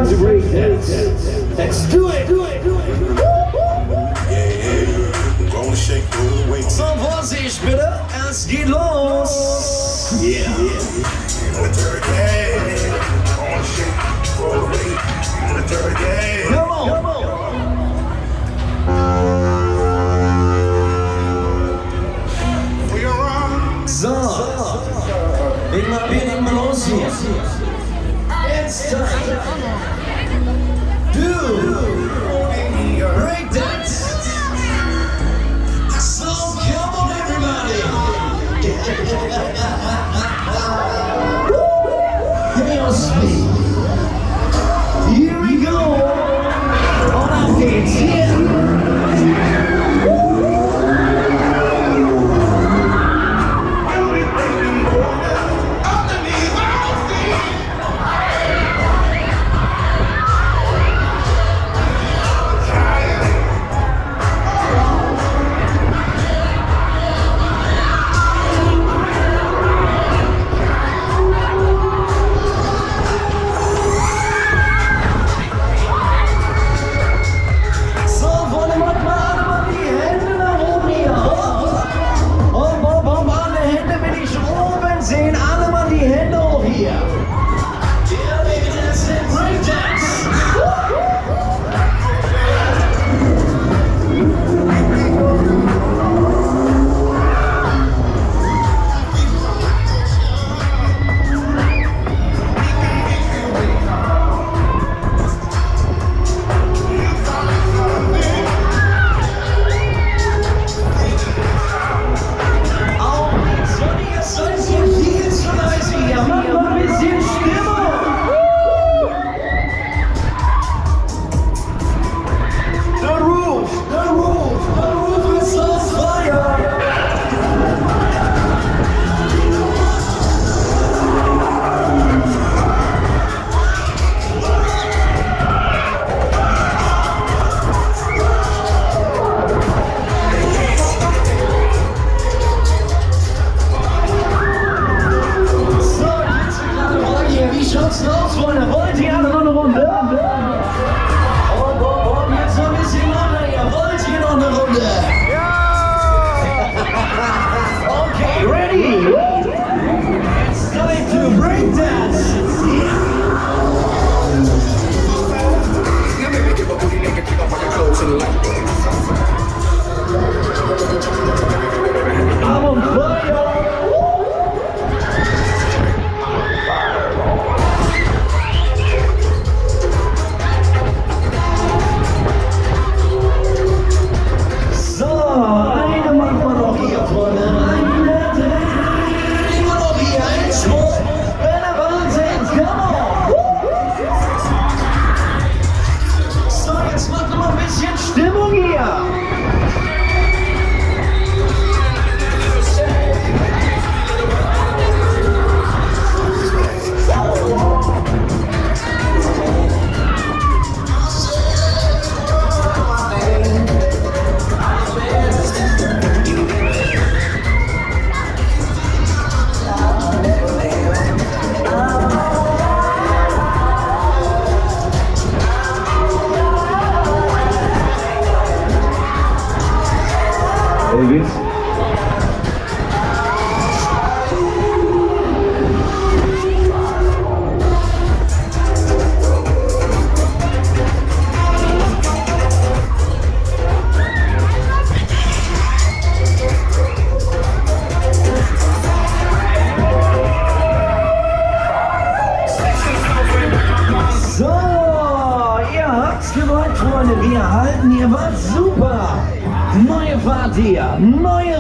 time to break dance. Let's do it. So, Vorsicht bitte, es geht los. Yeah. Come on. So, wir legen mal los hier. It's time to break dance. So come on everybody. Give me your speed. Here we go. On our feet, yeah. Wir halten, ihr wart super. Neue Fahrt hier, neue